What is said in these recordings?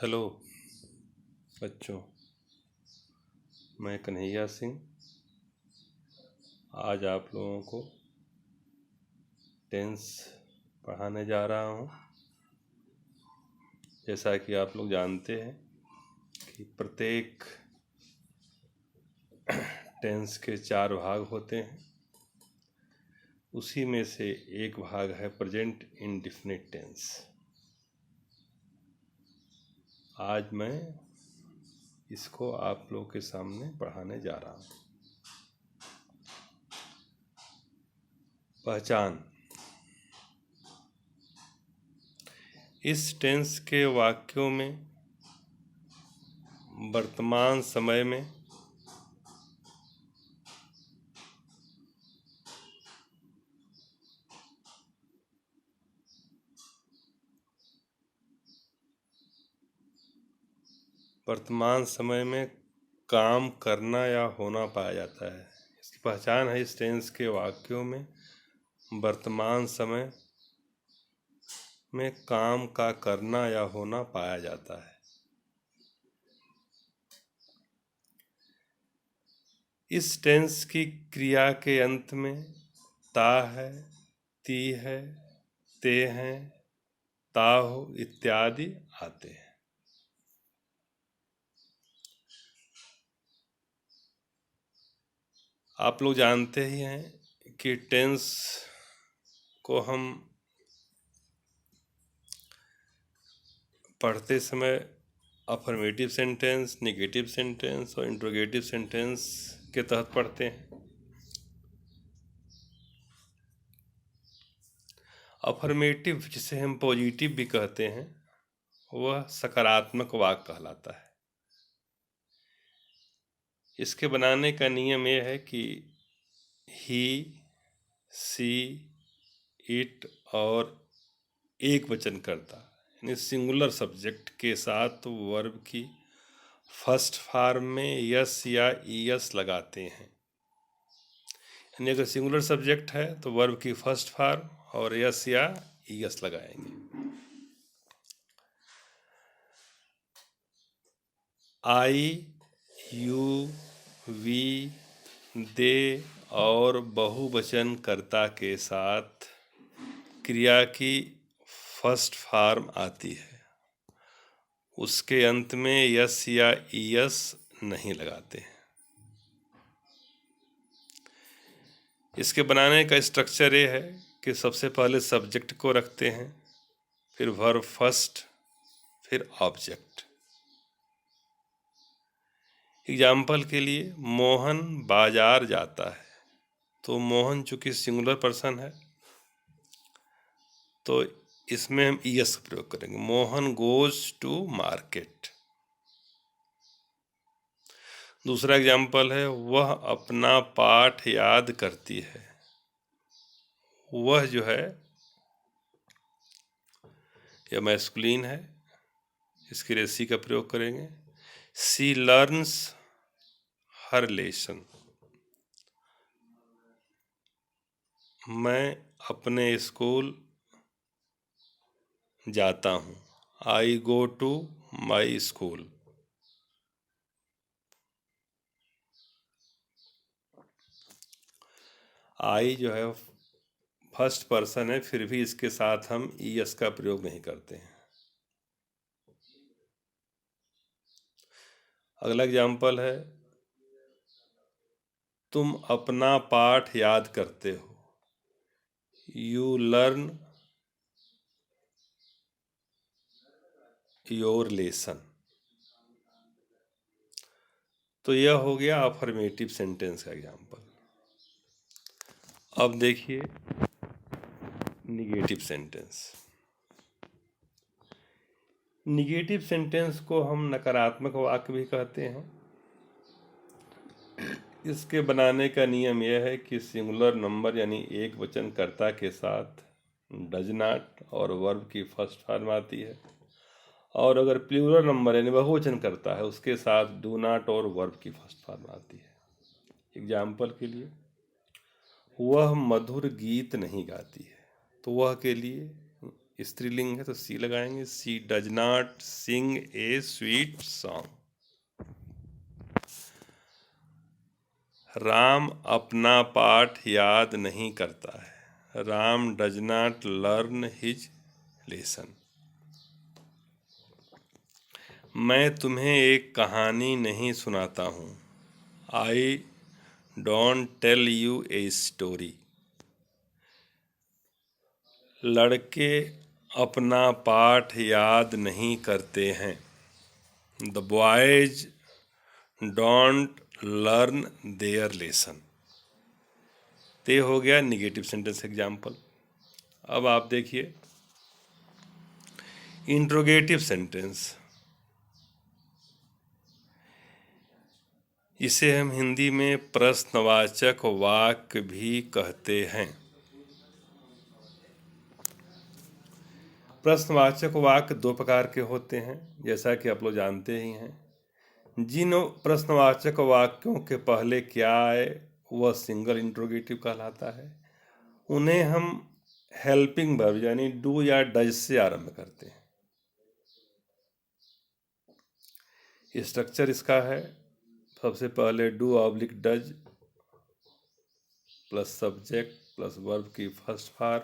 Hello बच्चों, मैं कन्हैया सिंह आज आप लोगों को टेंस पढ़ाने जा रहा हूँ। जैसा कि आप लोग जानते हैं कि प्रत्येक टेंस के 4 भाग होते हैं। उसी में से एक भाग है प्रेजेंट इंडेफिनिट टेंस। आज मैं इसको आप लोगों के सामने पढ़ाने जा रहा हूँ। पहचान। इस टेंस के वाक्यों में वर्तमान समय में काम करना या होना पाया जाता है। इसकी पहचान है, इस टेंस के वाक्यों में वर्तमान समय में काम का करना या होना पाया जाता है। इस टेंस की क्रिया के अंत में ता है, ती है, ते हैं, ताहो इत्यादि आते हैं। आप लोग जानते ही हैं कि टेंस को हम पढ़ते समय अफर्मेटिव सेंटेंस, नेगेटिव सेंटेंस और इंट्रोगेटिव सेंटेंस के तहत पढ़ते हैं। अफर्मेटिव, जिसे हम पॉजिटिव भी कहते हैं, वह सकारात्मक वाक्य कहलाता है। इसके बनाने का नियम यह है कि ही, सी, इट और एक वचन कर्ता यानी सिंगुलर सब्जेक्ट के साथ वर्ब की फर्स्ट फॉर्म में यस या ईएस लगाते हैं। यानी अगर सिंगुलर सब्जेक्ट है तो वर्ब की फर्स्ट फॉर्म और यस या ईएस लगाएंगे। आई, यू, वी, दे और बहुवचन कर्ता के साथ क्रिया की फर्स्ट फॉर्म आती है। उसके अंत में यस या ईएस नहीं लगाते हैं। इसके बनाने का स्ट्रक्चर ये है कि सबसे पहले सब्जेक्ट को रखते हैं, फिर वर्ब फर्स्ट, फिर ऑब्जेक्ट। एग्जाम्पल के लिए, मोहन बाजार जाता है, तो मोहन चूंकि सिंगुलर पर्सन है तो इसमें हम ईएस का प्रयोग करेंगे। Mohan goes to market. दूसरा एग्जाम्पल है, वह अपना पाठ याद करती है। वह जो है यह मैस्कुलिन है, इसके लिए सी का प्रयोग करेंगे। सी लर्न्स हर लेसन। मैं अपने स्कूल जाता हूँ। आई गो टू माई स्कूल। आई जो है फर्स्ट पर्सन है, फिर भी इसके साथ हम ईएस का प्रयोग नहीं करते हैं। अगला एग्जाम्पल है, तुम अपना पाठ याद करते हो। You learn your lesson. तो यह हो गया अफर्मेटिव सेंटेंस का एग्जाम्पल। अब देखिए निगेटिव सेंटेंस। निगेटिव सेंटेंस को हम नकारात्मक वाक्य भी कहते हैं। इसके बनाने का नियम यह है कि सिंगुलर नंबर यानी एक वचन कर्ता के साथ डज नॉट और वर्ब की फर्स्ट फॉर्म आती है, और अगर प्लूरल नंबर यानी बहुवचन करता है उसके साथ डू नॉट और वर्ब की फर्स्ट फॉर्म आती है। एग्जाम्पल के लिए, वह मधुर गीत नहीं गाती है, तो वह के लिए स्त्रीलिंग है तो सी लगाएंगे। She does not sing a sweet song. Ram अपना पाठ याद नहीं करता है। Ram does not learn his lesson. मैं तुम्हें एक कहानी नहीं सुनाता हूँ। I don't tell you a story. लड़के अपना पाठ याद नहीं करते हैं। The boys don't learn their lesson. ते हो गया निगेटिव सेंटेंस एग्जाम्पल। अब आप देखिए इंट्रोगेटिव सेंटेंस। इसे हम हिंदी में प्रश्नवाचक वाक्य भी कहते हैं। प्रश्नवाचक वाक्य दो प्रकार के होते हैं, जैसा कि आप लोग जानते ही हैं। जिन प्रश्नवाचक वाक्यों के पहले क्या आए वह सिंगल इंट्रोगेटिव कहलाता है। उन्हें हम हेल्पिंग वर्ब यानी डू या डज से आरंभ करते हैं। स्ट्रक्चर इसका है, सबसे पहले do oblique does plus subject plus verb की फर्स्ट फॉर्म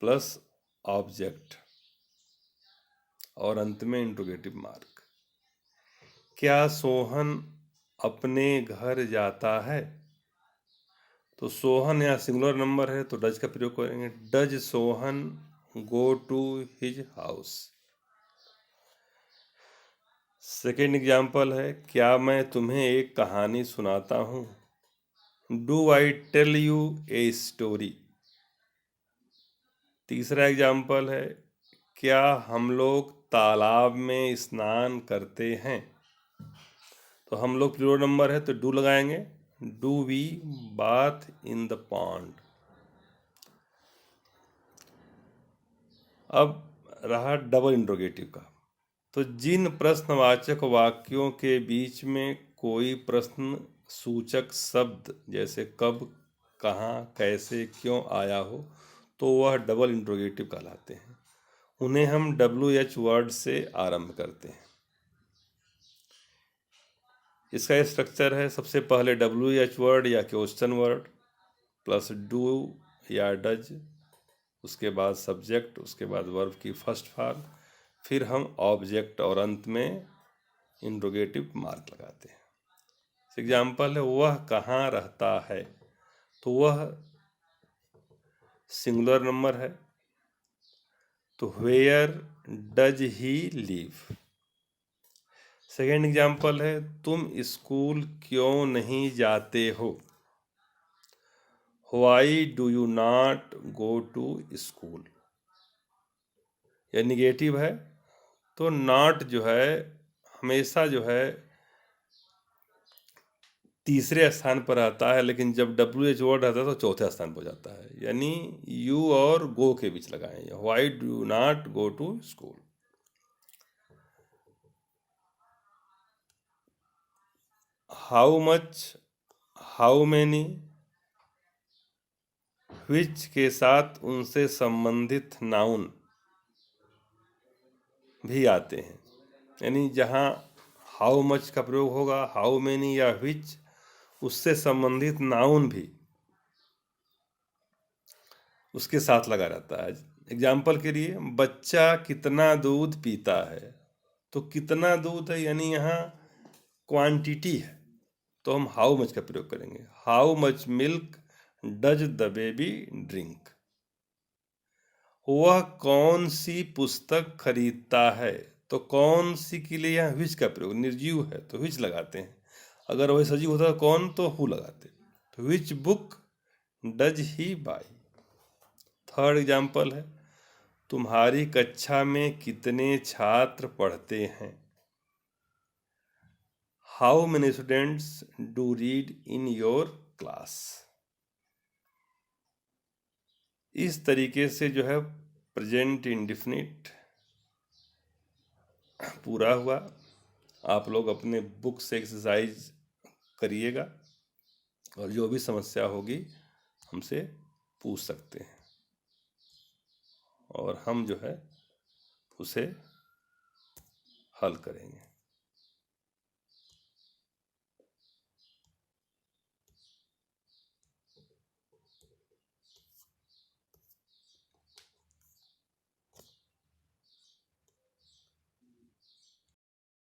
प्लस ऑब्जेक्ट और अंत में इंट्रोगेटिव मार्क। क्या सोहन अपने घर जाता है? तो सोहन या सिंगुलर नंबर है तो डज का प्रयोग करेंगे। Does Sohan go to his house. Second example है, क्या मैं तुम्हें एक कहानी सुनाता हूँ? Do I tell you a story. तीसरा एग्जाम्पल है, क्या हम लोग तालाब में स्नान करते हैं? तो हम लोग प्लूरल नंबर है तो डू लगाएंगे। Do we bath in the pond. अब रहा डबल इंट्रोगेटिव का। तो जिन प्रश्नवाचक वाक्यों के बीच में कोई प्रश्न सूचक शब्द जैसे कब, कहाँ, कैसे, क्यों आया हो तो वह डबल इंट्रोगेटिव कहलाते हैं। उन्हें हम WH वर्ड से आरंभ करते हैं। इसका स्ट्रक्चर है, सबसे पहले WH वर्ड या क्वेश्चन वर्ड प्लस डू या डज, उसके बाद सब्जेक्ट, उसके बाद वर्ब की फर्स्ट फॉर्म, फिर हम ऑब्जेक्ट और अंत में इंट्रोगेटिव मार्क लगाते हैं। एग्जाम्पल है, वह कहाँ रहता है? तो वह सिंगुलर नंबर है तो where does he live. Second example है, तुम स्कूल क्यों नहीं जाते हो? Why do you not go to school. यह निगेटिव है तो नॉट जो है हमेशा जो है तीसरे स्थान पर आता है, लेकिन जब WH वर्ड आता है तो चौथे स्थान पर जाता है, यानी यू और गो के बीच लगाएं। Why do you not go to school. How much, how many, which के साथ उनसे संबंधित नाउन भी आते हैं, यानी जहाँ हाउ मच का प्रयोग होगा, हाउ मेनी या व्हिच, उससे संबंधित नाउन भी उसके साथ लगा रहता है। एग्जाम्पल के लिए, बच्चा कितना दूध पीता है, तो कितना दूध है यानी यहाँ क्वांटिटी है तो हम हाउ मच का प्रयोग करेंगे। How much milk does the baby drink. वह कौन सी पुस्तक खरीदता है, तो कौन सी के लिए यहाँ व्हिच का प्रयोग, निर्जीव है तो व्हिच लगाते हैं। अगर वही सजीव होता कौन तो हु लगाते। तो which book does he by. Third example है, तुम्हारी कक्षा में कितने छात्र पढ़ते हैं? How many students do read in your class. इस तरीके से जो है प्रेजेंट इंडेफिनिट पूरा हुआ। आप लोग अपने बुक से एक्सरसाइज करिएगा और जो भी समस्या होगी हमसे पूछ सकते हैं। और हम जो है उसे हल करेंगे।